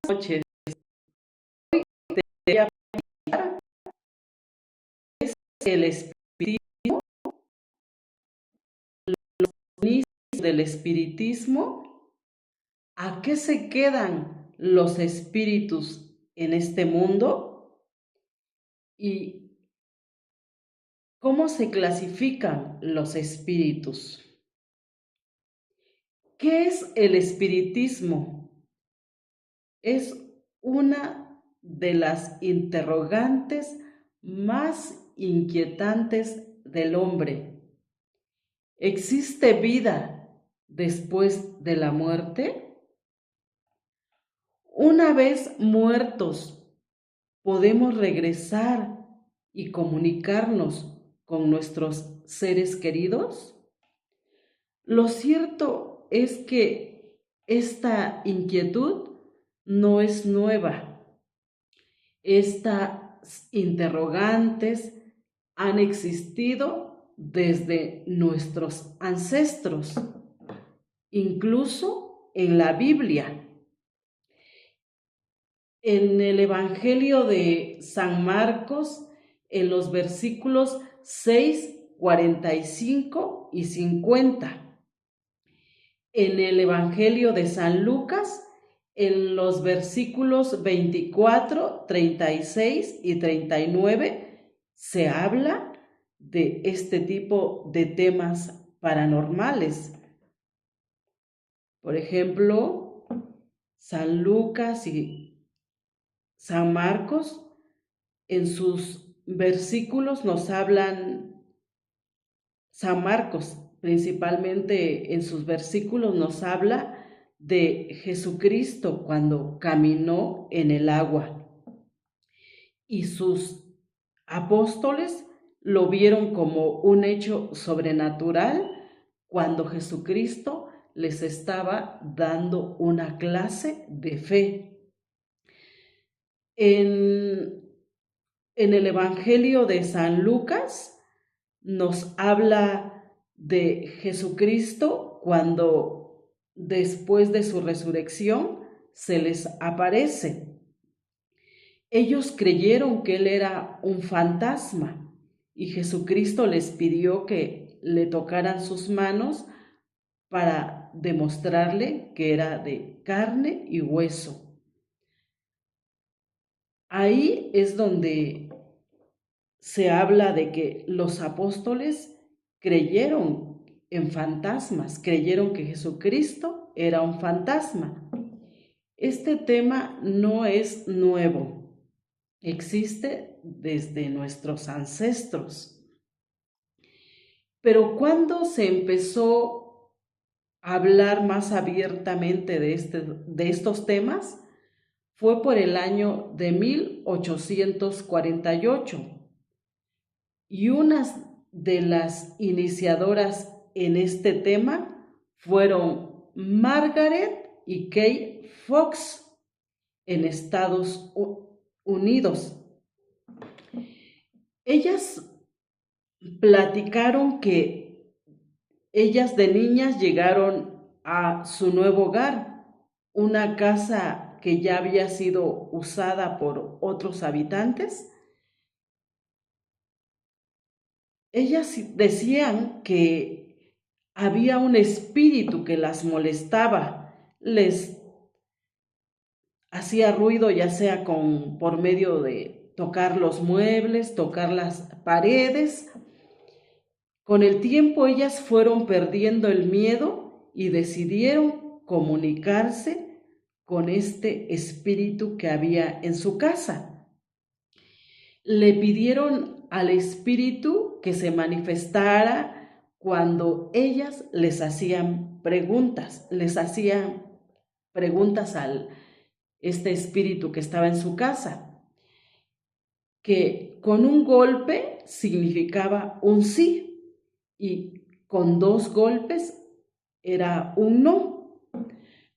noches. Te voy a platicar es el espiritismo, los inicios del espiritismo, a qué se quedan los espíritus en este mundo y cómo se clasifican los espíritus. ¿Qué es el espiritismo? Es una de las interrogantes más inquietantes del hombre. ¿Existe vida después de la muerte? Una vez muertos, ¿podemos regresar y comunicarnos con nuestros seres queridos? Lo cierto es que esta inquietud no es nueva. Estas interrogantes han existido desde nuestros ancestros, incluso en la Biblia. En el Evangelio de San Marcos, en los versículos 6, 45 y 50. En el Evangelio de San Lucas, en los versículos 24, 36 y 39, se habla de este tipo de temas paranormales. Por ejemplo, San Lucas y San Marcos, en sus versículos nos hablan, San Marcos principalmente en sus versículos nos habla de Jesucristo cuando caminó en el agua. Y sus apóstoles lo vieron como un hecho sobrenatural cuando Jesucristo les estaba dando una clase de fe. En el Evangelio de San Lucas nos habla de Jesucristo cuando después de su resurrección se les aparece. Ellos creyeron que Él era un fantasma y Jesucristo les pidió que le tocaran sus manos para demostrarle que era de carne y hueso. Ahí es donde se habla de que los apóstoles creyeron en fantasmas, creyeron que Jesucristo era un fantasma. Este tema no es nuevo, existe desde nuestros ancestros. Pero cuando se empezó a hablar más abiertamente de estos temas, fue por el año de 1848. Y unas de las iniciadoras en este tema fueron Margaret y Kay Fox en Estados Unidos. Ellas platicaron que ellas de niñas llegaron a su nuevo hogar, una casa que ya había sido usada por otros habitantes. Ellas decían que había un espíritu que las molestaba, les hacía ruido ya sea por medio de tocar los muebles, tocar las paredes. Con el tiempo ellas fueron perdiendo el miedo y decidieron comunicarse con este espíritu que había en su casa. Le pidieron al espíritu que se manifestara cuando ellas les hacían preguntas a este espíritu que estaba en su casa, que con un golpe significaba un sí y con 2 golpes era un no.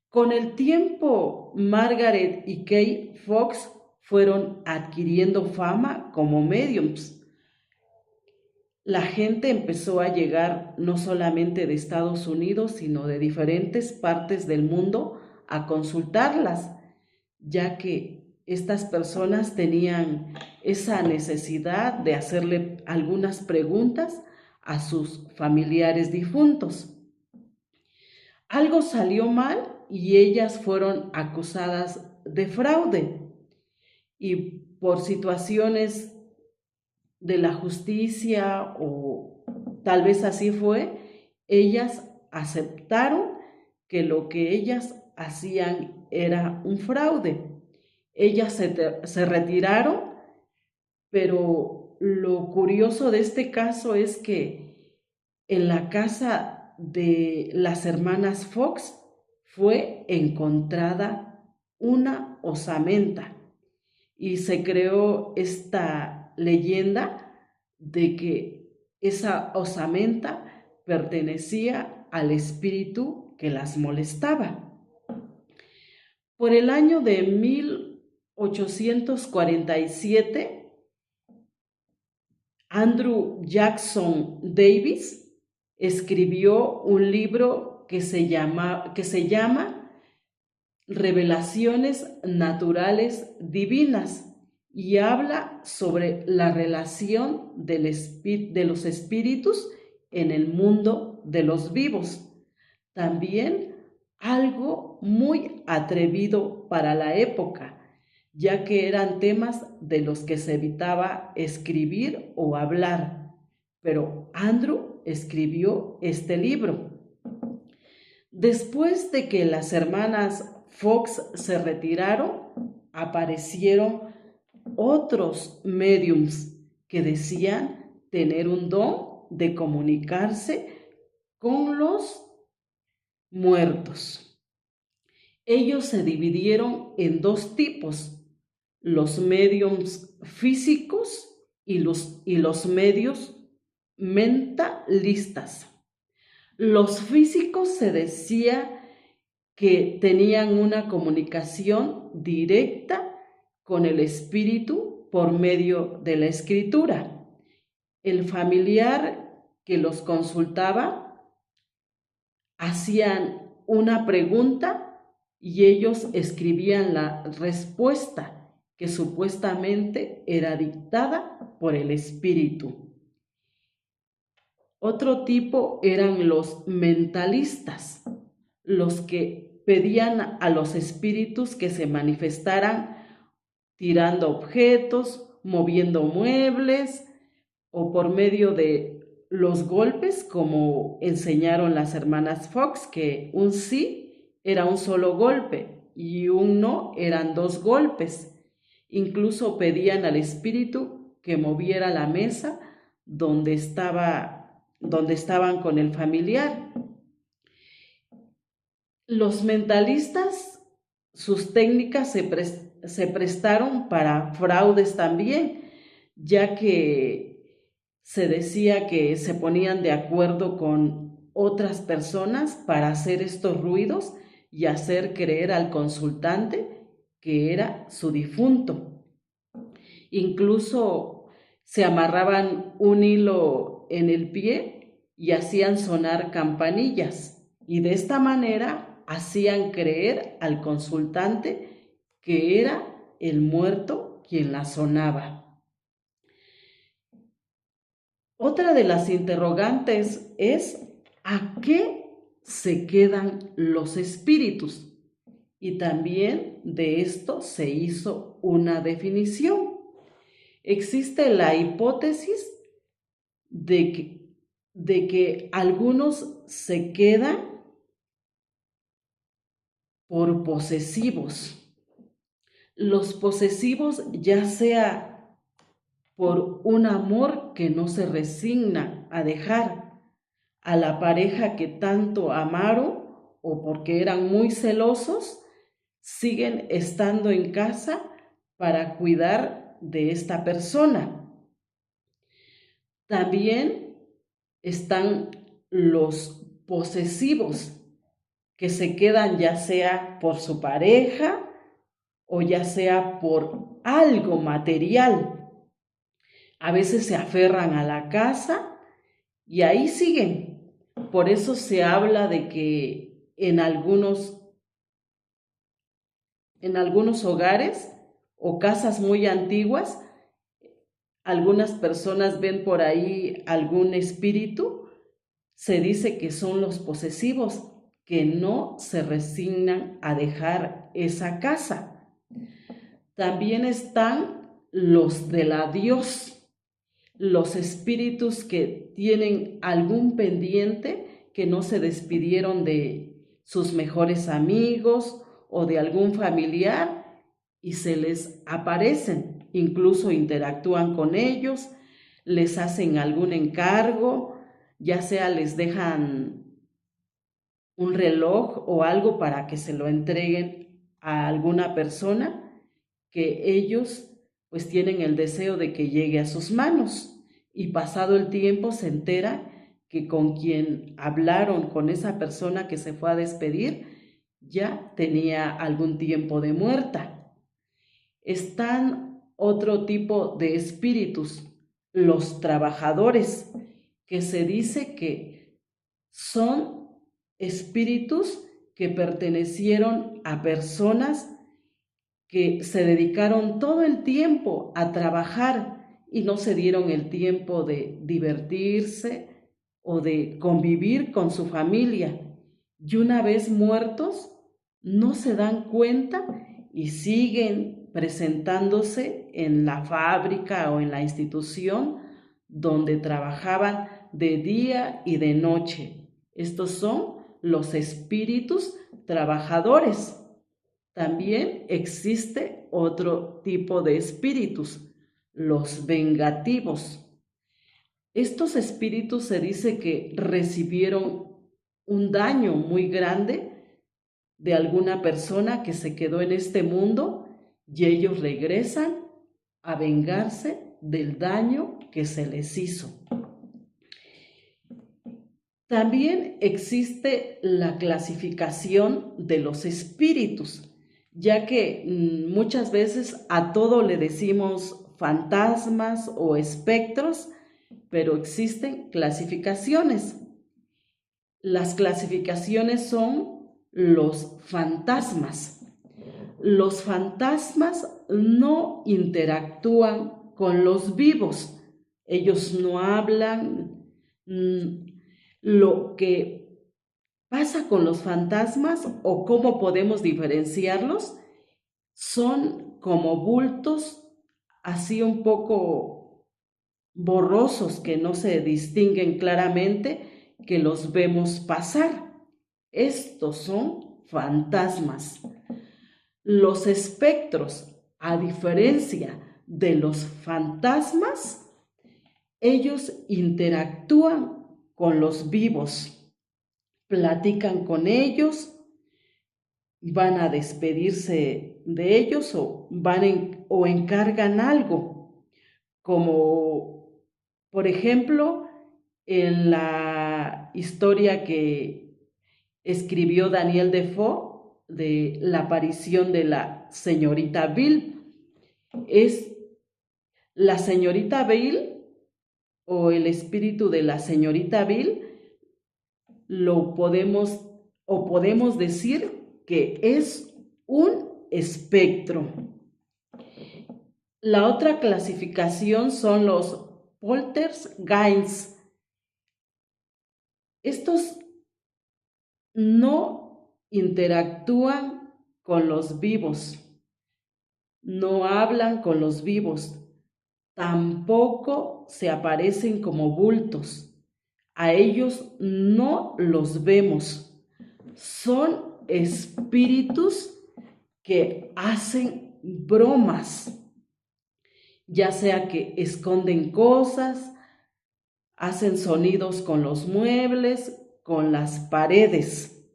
Con el tiempo, Margaret y Kay Fox fueron adquiriendo fama como mediums. La gente empezó a llegar no solamente de Estados Unidos, sino de diferentes partes del mundo a consultarlas. ya que estas personas tenían esa necesidad de hacerle algunas preguntas a sus familiares difuntos. Algo salió mal y ellas fueron acusadas de fraude, y por situaciones de la justicia, o tal vez así fue, ellas aceptaron que lo que ellas hacían era un fraude. Ellas se retiraron, pero lo curioso de este caso es que en la casa de las hermanas Fox fue encontrada una osamenta, y se creó esta leyenda de que esa osamenta pertenecía al espíritu que las molestaba. Por el año de 1847, Andrew Jackson Davis escribió un libro que se llama Revelaciones Naturales Divinas, y habla sobre la relación de los espíritus en el mundo de los vivos. También algo muy atrevido para la época, ya que eran temas de los que se evitaba escribir o hablar. Pero Andrew escribió este libro. Después de que las hermanas Fox se retiraron, aparecieron otros mediums que decían tener un don de comunicarse con los muertos. Ellos se dividieron en dos tipos: los mediums físicos y los medios mentalistas. Los físicos se decía que tenían una comunicación directa con el espíritu por medio de la escritura. El familiar que los consultaba hacían una pregunta y ellos escribían la respuesta, que supuestamente era dictada por el espíritu. Otro tipo eran los mentalistas, los que pedían a los espíritus que se manifestaran tirando objetos, moviendo muebles, o por medio de los golpes, como enseñaron las hermanas Fox, que un sí era un solo golpe y un no eran dos golpes. Incluso pedían al espíritu que moviera la mesa donde estaban con el familiar. Los mentalistas, sus técnicas se prestaron para fraudes también, ya que se decía que se ponían de acuerdo con otras personas para hacer estos ruidos y hacer creer al consultante que era su difunto. Incluso se amarraban un hilo en el pie y hacían sonar campanillas, y de esta manera hacían creer al consultante que era el muerto quien la sonaba. Otra de las interrogantes es: ¿a qué se quedan los espíritus? Y también de esto se hizo una definición. Existe la hipótesis de que algunos se quedan por posesivos. Los posesivos, ya sea por un amor que no se resigna a dejar a la pareja que tanto amaron, o porque eran muy celosos, siguen estando en casa para cuidar de esta persona. También están los posesivos, que se quedan ya sea por su pareja o ya sea por algo material. A veces se aferran a la casa y ahí siguen. Por eso se habla de que en algunos en algunos hogares o casas muy antiguas, algunas personas ven por ahí algún espíritu. Se dice que son los posesivos, que no se resignan a dejar esa casa. También están los del adiós, los espíritus que tienen algún pendiente, que no se despidieron de sus mejores amigos o de algún familiar y se les aparecen, incluso interactúan con ellos, les hacen algún encargo, ya sea les dejan un reloj o algo para que se lo entreguen a alguna persona que ellos pues tienen el deseo de que llegue a sus manos, y pasado el tiempo se entera que con quien hablaron, con esa persona que se fue a despedir, ya tenía algún tiempo de muerta. Están otro tipo de espíritus, los trabajadores, que se dice que son espíritus que pertenecieron a personas que se dedicaron todo el tiempo a trabajar y no se dieron el tiempo de divertirse o de convivir con su familia. Y una vez muertos, no se dan cuenta y siguen presentándose en la fábrica o en la institución donde trabajaban de día y de noche. Estos son los espíritus trabajadores. También existe otro tipo de espíritus, los vengativos. Estos espíritus se dice que recibieron un daño muy grande de alguna persona que se quedó en este mundo y ellos regresan a vengarse del daño que se les hizo. También existe la clasificación de los espíritus, ya que muchas veces a todo le decimos fantasmas o espectros, pero existen clasificaciones. Las clasificaciones son los fantasmas. Los fantasmas no interactúan con los vivos, ellos no hablan. Lo que pasa con los fantasmas o cómo podemos diferenciarlos son como bultos así un poco borrosos que no se distinguen claramente, que los vemos pasar. Estos son fantasmas. Los espectros, a diferencia de los fantasmas, ellos interactúan con los vivos, platican con ellos, van a despedirse de ellos o encargan algo, como por ejemplo en la historia que escribió Daniel Defoe de la aparición de la señorita Bill. Es la señorita Bill o el espíritu de la señorita Bill, podemos decir que es un espectro. La otra clasificación son los poltergeists. Estos no interactúan con los vivos, no hablan con los vivos, tampoco se aparecen como bultos. A ellos no los vemos. Son espíritus que hacen bromas, ya sea que esconden cosas, hacen sonidos con los muebles, con las paredes,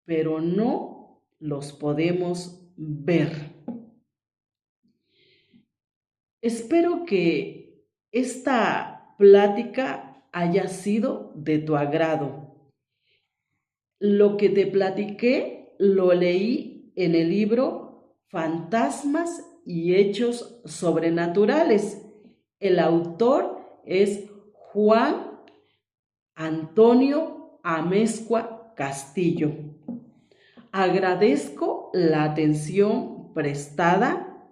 pero no los podemos ver. Espero que esta plática haya sido de tu agrado. Lo que te platiqué lo leí en el libro Fantasmas y Hechos Sobrenaturales. El autor es Juan Antonio Amezcua Castillo. Agradezco la atención prestada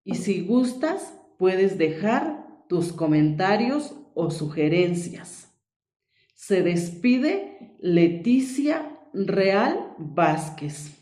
y si gustas puedes dejar tus comentarios o sugerencias. Se despide Leticia Real Vázquez.